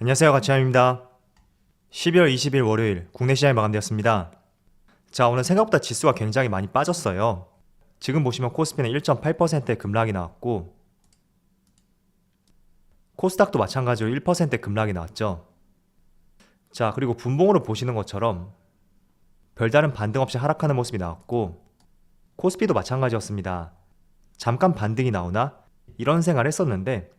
안녕하세요, 가치함입니다. 12월 20일 월요일 국내 시장이 마감되었습니다. 자, 오늘 생각보다 지수가 굉장히 많이 빠졌어요. 지금 보시면 코스피는 1.8%의 급락이 나왔고 코스닥도 마찬가지로 1%의 급락이 나왔죠. 자, 그리고 분봉으로 보시는 것처럼 별다른 반등 없이 하락하는 모습이 나왔고 코스피도 마찬가지였습니다. 잠깐 반등이 나오나 이런 생각을 했었는데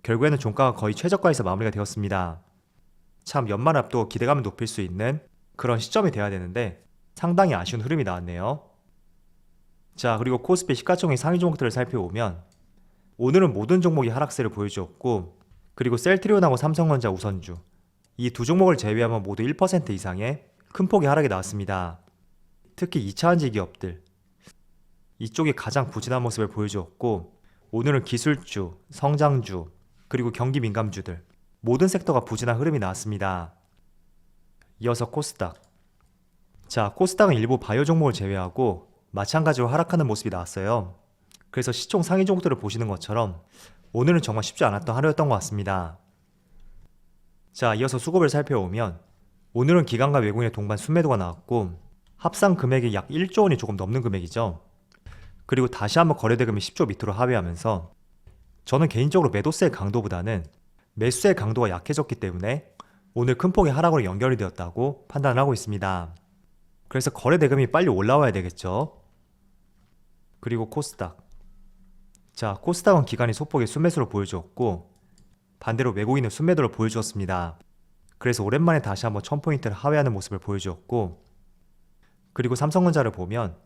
결국에는 종가가 거의 최저가에서 마무리가 되었습니다. 참 연말 앞두고 기대감을 높일 수 있는 그런 시점이 돼야 되는데 상당히 아쉬운 흐름이 나왔네요. 자, 그리고 코스피 시가총액 상위 종목들을 살펴보면 오늘은 모든 종목이 하락세를 보여주었고 그리고 셀트리온하고 삼성전자 우선주 이 두 종목을 제외하면 모두 1% 이상의 큰 폭의 하락이 나왔습니다. 특히 2차전지 기업들 이쪽이 가장 부진한 모습을 보여주었고 오늘은 기술주, 성장주, 그리고 경기 민감주들 모든 섹터가 부진한 흐름이 나왔습니다. 이어서 코스닥. 자, 코스닥은 일부 바이오 종목을 제외하고 마찬가지로 하락하는 모습이 나왔어요. 그래서 시총 상위 종목들을 보시는 것처럼 오늘은 정말 쉽지 않았던 하루였던 것 같습니다. 자, 이어서 수급을 살펴보면 오늘은 기관과 외국인의 동반 순매도가 나왔고 합산 금액이 약 1조 원이 조금 넘는 금액이죠. 그리고 다시 한번 거래대금이 10조 밑으로 하회하면서 저는 개인적으로 매도세의 강도보다는 매수세의 강도가 약해졌기 때문에 오늘 큰 폭의 하락으로 연결이 되었다고 판단을 하고 있습니다. 그래서 거래대금이 빨리 올라와야 되겠죠. 그리고 코스닥. 자, 코스닥은 기관이 소폭의 순매수를 보여주었고 반대로 외국인은 순매도를 보여주었습니다. 그래서 오랜만에 다시 한번 1000포인트를 하회하는 모습을 보여주었고 그리고 삼성전자를 보면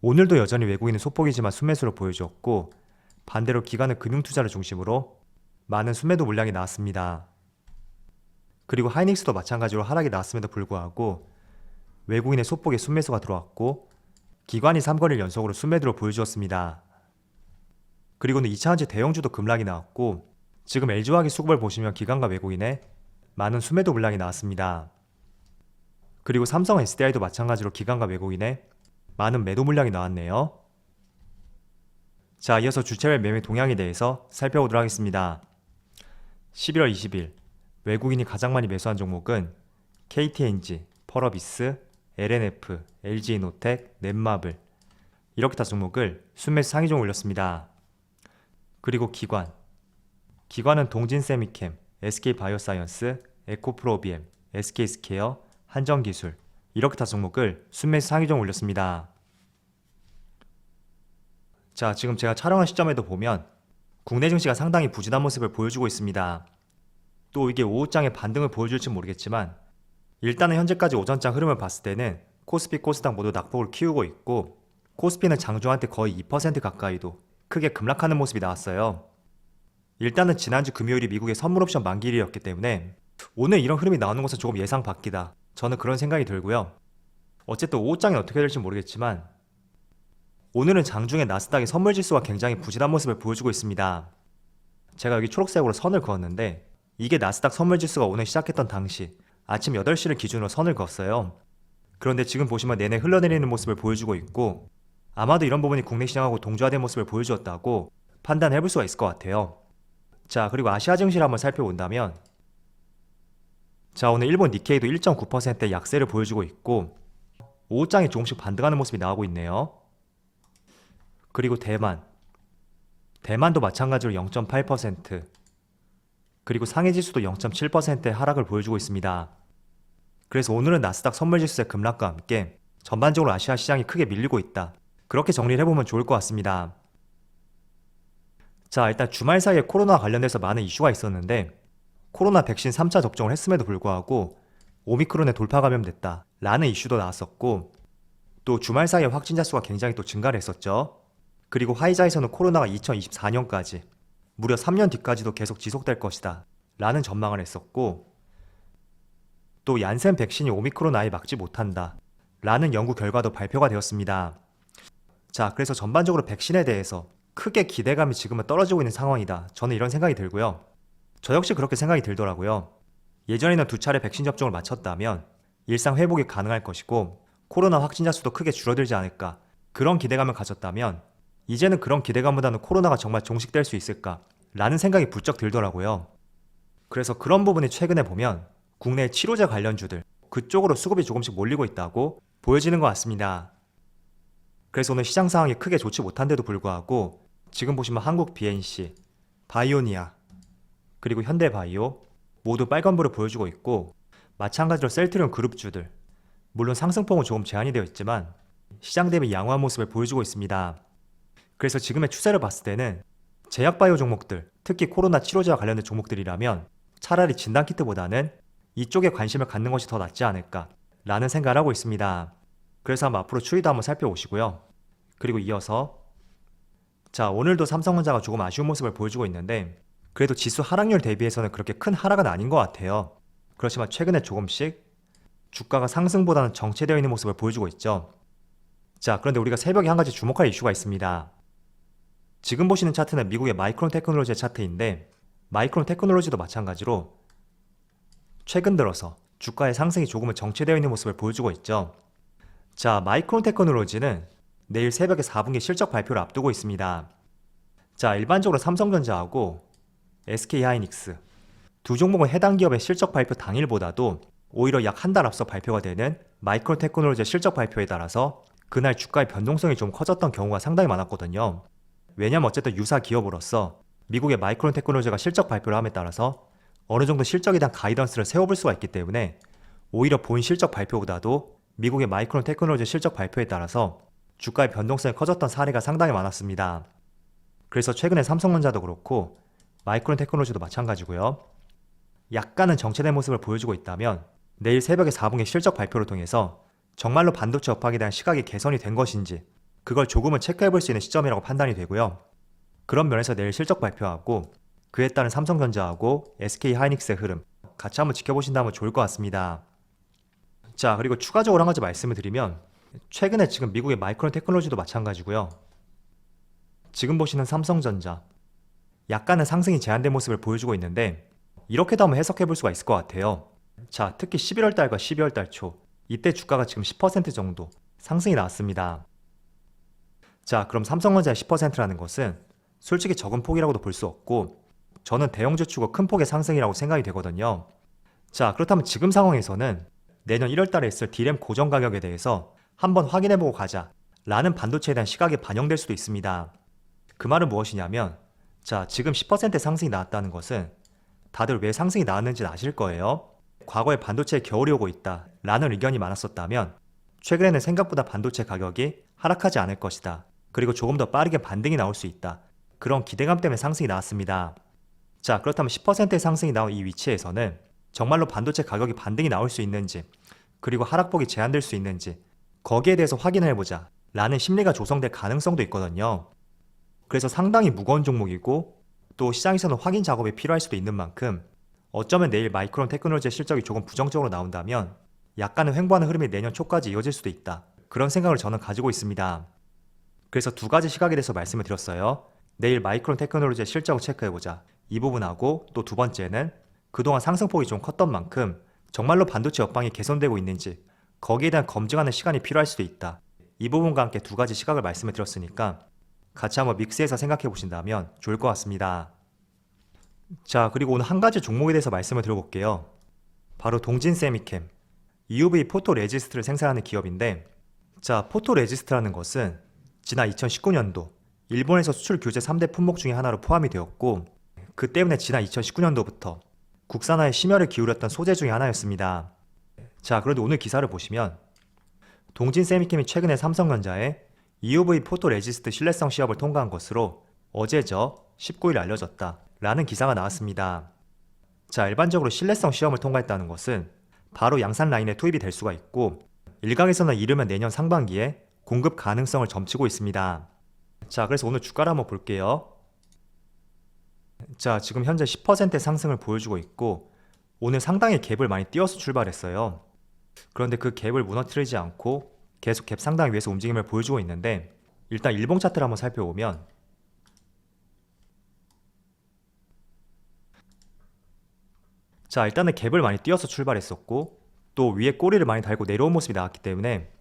오늘도 여전히 외국인은 소폭이지만 순매수를 보여주었고 반대로 기관은 금융투자를 중심으로 많은 순매도 물량이 나왔습니다. 그리고 하이닉스도 마찬가지로 하락이 나왔음에도 불구하고 외국인의 소폭의 순매수가 들어왔고 기관이 3거래일 연속으로 순매도를 보여주었습니다. 그리고는 2차전지 대형주도 급락이 나왔고 지금 LG화학의 수급을 보시면 기관과 외국인의 많은 순매도 물량이 나왔습니다. 그리고 삼성 SDI도 마찬가지로 기관과 외국인의 많은 매도 물량이 나왔네요. 자, 이어서 주체별 매매 동향에 대해서 살펴보도록 하겠습니다. 11월 20일 외국인이 가장 많이 매수한 종목은 KTNG, 펄어비스, LNF, LG이노텍, 넷마블 이렇게 다 종목을 순매수 상위 종을 올렸습니다. 그리고 기관은 동진세미캠, SK바이오사이언스, 에코프로비엠, SK스퀘어, 한정기술 이렇게 다 종목을 순매수 상위 종 올렸습니다. 자, 지금 제가 촬영한 시점에도 보면 국내 증시가 상당히 부진한 모습을 보여주고 있습니다. 또 이게 오후장에 반등을 보여줄지 모르겠지만 일단은 현재까지 오전장 흐름을 봤을 때는 코스피, 코스닥 모두 낙폭을 키우고 있고 코스피는 장중한테 거의 2% 가까이도 크게 급락하는 모습이 나왔어요. 일단은 지난주 금요일이 미국의 선물 옵션 만기일이었기 때문에 오늘 이런 흐름이 나오는 것은 조금 예상 밖이다. 저는 그런 생각이 들고요. 어쨌든 오후장이 어떻게 될지 모르겠지만 오늘은 장중에 나스닥의 선물지수가 굉장히 부진한 모습을 보여주고 있습니다. 제가 여기 초록색으로 선을 그었는데 이게 나스닥 선물지수가 오늘 시작했던 당시 아침 8시를 기준으로 선을 그었어요. 그런데 지금 보시면 내내 흘러내리는 모습을 보여주고 있고 아마도 이런 부분이 국내 시장하고 동조화된 모습을 보여주었다고 판단해 볼 수가 있을 것 같아요. 자, 그리고 아시아 증시를 한번 살펴본다면 자, 오늘 일본 니케이도 1.9%의 약세를 보여주고 있고 오후장에 조금씩 반등하는 모습이 나오고 있네요. 그리고 대만도 마찬가지로 0.8% 그리고 상해지수도 0.7%의 하락을 보여주고 있습니다. 그래서 오늘은 나스닥 선물지수의 급락과 함께 전반적으로 아시아 시장이 크게 밀리고 있다. 그렇게 정리를 해보면 좋을 것 같습니다. 자, 일단 주말 사이에 코로나 관련해서 많은 이슈가 있었는데 코로나 백신 3차 접종을 했음에도 불구하고 오미크론에 돌파 감염됐다 라는 이슈도 나왔었고 또 주말 사이에 확진자 수가 굉장히 또 증가를 했었죠. 그리고 화이자에서는 코로나가 2024년까지 무려 3년 뒤까지도 계속 지속될 것이다 라는 전망을 했었고 또 얀센 백신이 오미크론 아예 막지 못한다 라는 연구 결과도 발표가 되었습니다. 자, 그래서 전반적으로 백신에 대해서 크게 기대감이 지금은 떨어지고 있는 상황이다. 저는 이런 생각이 들고요. 저 역시 그렇게 생각이 들더라고요. 예전에는 2차례 백신 접종을 마쳤다면 일상 회복이 가능할 것이고 코로나 확진자 수도 크게 줄어들지 않을까 그런 기대감을 가졌다면 이제는 그런 기대감보다는 코로나가 정말 종식될 수 있을까 라는 생각이 부쩍 들더라고요. 그래서 그런 부분이 최근에 보면 국내 치료제 관련주들 그쪽으로 수급이 조금씩 몰리고 있다고 보여지는 것 같습니다. 그래서 오늘 시장 상황이 크게 좋지 못한데도 불구하고 지금 보시면 한국 BNC, 바이오니아, 그리고 현대바이오 모두 빨간불을 보여주고 있고, 마찬가지로 셀트리온 그룹주들 물론 상승폭은 조금 제한이 되어 있지만 시장 대비 양호한 모습을 보여주고 있습니다. 그래서 지금의 추세를 봤을 때는 제약바이오 종목들, 특히 코로나 치료제와 관련된 종목들이라면 차라리 진단키트보다는 이쪽에 관심을 갖는 것이 더 낫지 않을까 라는 생각을 하고 있습니다. 그래서 한번 앞으로 추이도 한번 살펴보시고요. 그리고 이어서 자, 오늘도 삼성전자가 조금 아쉬운 모습을 보여주고 있는데 그래도 지수 하락률 대비해서는 그렇게 큰 하락은 아닌 것 같아요. 그렇지만 최근에 조금씩 주가가 상승보다는 정체되어 있는 모습을 보여주고 있죠. 자, 그런데 우리가 새벽에 한 가지 주목할 이슈가 있습니다. 지금 보시는 차트는 미국의 마이크론 테크놀로지의 차트인데 마이크론 테크놀로지도 마찬가지로 최근 들어서 주가의 상승이 조금은 정체되어 있는 모습을 보여주고 있죠. 자, 마이크론 테크놀로지는 내일 새벽에 4분기 실적 발표를 앞두고 있습니다. 자, 일반적으로 삼성전자하고 SK하이닉스 두 종목은 해당 기업의 실적 발표 당일보다도 오히려 약 한 달 앞서 발표가 되는 마이크론 테크놀로지의 실적 발표에 따라서 그날 주가의 변동성이 좀 커졌던 경우가 상당히 많았거든요. 왜냐면 어쨌든 유사 기업으로서 미국의 마이크론 테크놀로지가 실적 발표를 함에 따라서 어느 정도 실적에 대한 가이던스를 세워볼 수가 있기 때문에 오히려 본 실적 발표보다도 미국의 마이크론 테크놀로지 실적 발표에 따라서 주가의 변동성이 커졌던 사례가 상당히 많았습니다. 그래서 최근에 삼성전자도 그렇고 마이크론 테크놀로지도 마찬가지고요. 약간은 정체된 모습을 보여주고 있다면 내일 새벽에 4분기 실적 발표를 통해서 정말로 반도체 업황에 대한 시각이 개선이 된 것인지 그걸 조금은 체크해볼 수 있는 시점이라고 판단이 되고요. 그런 면에서 내일 실적 발표하고 그에 따른 삼성전자하고 SK하이닉스의 흐름 같이 한번 지켜보신다면 좋을 것 같습니다. 자, 그리고 추가적으로 한 가지 말씀을 드리면 최근에 지금 미국의 마이크론 테크놀로지도 마찬가지고요. 지금 보시는 삼성전자 약간은 상승이 제한된 모습을 보여주고 있는데 이렇게도 한번 해석해 볼 수가 있을 것 같아요. 자, 특히 11월 달과 12월 달 초 이때 주가가 지금 10% 정도 상승이 나왔습니다. 자, 그럼 삼성전자의 10%라는 것은 솔직히 적은 폭이라고도 볼 수 없고 저는 대형주 치고 큰 폭의 상승이라고 생각이 되거든요. 자, 그렇다면 지금 상황에서는 내년 1월 달에 있을 D램 고정 가격에 대해서 한번 확인해보고 가자 라는 반도체에 대한 시각이 반영될 수도 있습니다. 그 말은 무엇이냐면 자, 지금 10% 상승이 나왔다는 것은 다들 왜 상승이 나왔는지는 아실 거예요. 과거에 반도체에 겨울이 오고 있다 라는 의견이 많았었다면 최근에는 생각보다 반도체 가격이 하락하지 않을 것이다. 그리고 조금 더 빠르게 반등이 나올 수 있다. 그런 기대감 때문에 상승이 나왔습니다. 자, 그렇다면 10%의 상승이 나온 이 위치에서는 정말로 반도체 가격이 반등이 나올 수 있는지 그리고 하락폭이 제한될 수 있는지 거기에 대해서 확인을 해보자 라는 심리가 조성될 가능성도 있거든요. 그래서 상당히 무거운 종목이고 또 시장에서는 확인 작업이 필요할 수도 있는 만큼 어쩌면 내일 마이크론 테크놀로지의 실적이 조금 부정적으로 나온다면 약간은 횡보하는 흐름이 내년 초까지 이어질 수도 있다. 그런 생각을 저는 가지고 있습니다. 그래서 두 가지 시각에 대해서 말씀을 드렸어요. 내일 마이크론 테크놀로지의 실적을 체크해보자. 이 부분하고 또 두 번째는 그동안 상승폭이 좀 컸던 만큼 정말로 반도체 업황이 개선되고 있는지 거기에 대한 검증하는 시간이 필요할 수도 있다. 이 부분과 함께 두 가지 시각을 말씀을 드렸으니까 같이 한번 믹스해서 생각해 보신다면 좋을 것 같습니다. 자, 그리고 오늘 한 가지 종목에 대해서 말씀을 드려볼게요. 바로 동진세미캠 EUV 포토 레지스트를 생산하는 기업인데 자, 포토 레지스트라는 것은 지난 2019년도 일본에서 수출 규제 3대 품목 중에 하나로 포함이 되었고 그 때문에 지난 2019년도부터 국산화에 심혈을 기울였던 소재 중에 하나였습니다. 자, 그런데 오늘 기사를 보시면 동진세미캠이 최근에 삼성전자에 EUV 포토 레지스트 신뢰성 시험을 통과한 것으로 어제죠 19일 알려졌다 라는 기사가 나왔습니다. 자, 일반적으로 신뢰성 시험을 통과했다는 것은 바로 양산 라인에 투입이 될 수가 있고 일각에서는 이르면 내년 상반기에 공급 가능성을 점치고 있습니다. 자, 그래서 오늘 주가를 한번 볼게요. 자, 지금 현재 10%의 상승을 보여주고 있고 오늘 상당히 갭을 많이 띄워서 출발했어요. 그런데 그 갭을 무너뜨리지 않고 계속 갭 상당 위에서 움직임을 보여주고 있는데 일단 일봉 차트를 한번 살펴보면 자, 일단은 갭을 많이 띄워서 출발했었고 또 위에 꼬리를 많이 달고 내려온 모습이 나왔기 때문에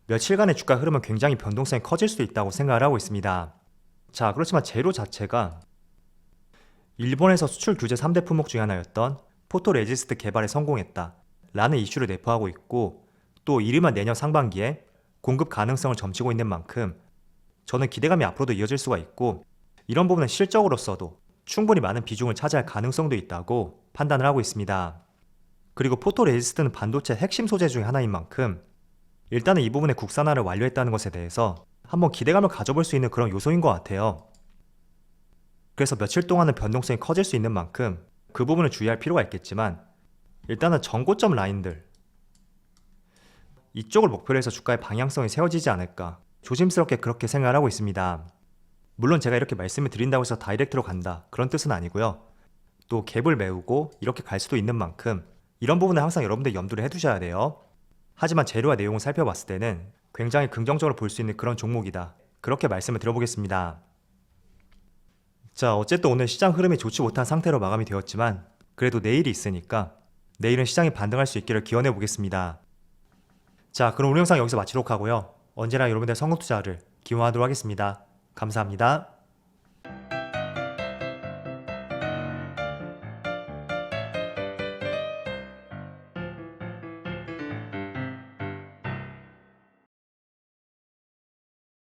며칠간의 주가 흐름은 굉장히 변동성이 커질 수도 있다고 생각을 하고 있습니다. 자, 그렇지만 재료 자체가 일본에서 수출 규제 3대 품목 중에 하나였던 포토레지스트 개발에 성공했다 라는 이슈를 내포하고 있고, 또 이르면 내년 상반기에 공급 가능성을 점치고 있는 만큼 저는 기대감이 앞으로도 이어질 수가 있고, 이런 부분은 실적으로서도 충분히 많은 비중을 차지할 가능성도 있다고 판단을 하고 있습니다. 그리고 포토레지스트는 반도체 핵심 소재 중에 하나인 만큼 일단은 이 부분의 국산화를 완료했다는 것에 대해서 한번 기대감을 가져볼 수 있는 그런 요소인 것 같아요. 그래서 며칠 동안은 변동성이 커질 수 있는 만큼 그 부분을 주의할 필요가 있겠지만, 일단은 전고점 라인들 이쪽을 목표로 해서 주가의 방향성이 세워지지 않을까 조심스럽게 그렇게 생각을 하고 있습니다. 물론 제가 이렇게 말씀을 드린다고 해서 다이렉트로 간다 그런 뜻은 아니고요. 또 갭을 메우고 이렇게 갈 수도 있는 만큼 이런 부분을 항상 여러분들 염두를 해두셔야 돼요. 하지만 재료와 내용을 살펴봤을 때는 굉장히 긍정적으로 볼 수 있는 그런 종목이다, 그렇게 말씀을 드려보겠습니다. 자, 어쨌든 오늘 시장 흐름이 좋지 못한 상태로 마감이 되었지만 그래도 내일이 있으니까 내일은 시장이 반등할 수 있기를 기원해 보겠습니다. 자, 그럼 오늘 영상 여기서 마치도록 하고요. 언제나 여러분들의 성공 투자를 기원하도록 하겠습니다. 감사합니다.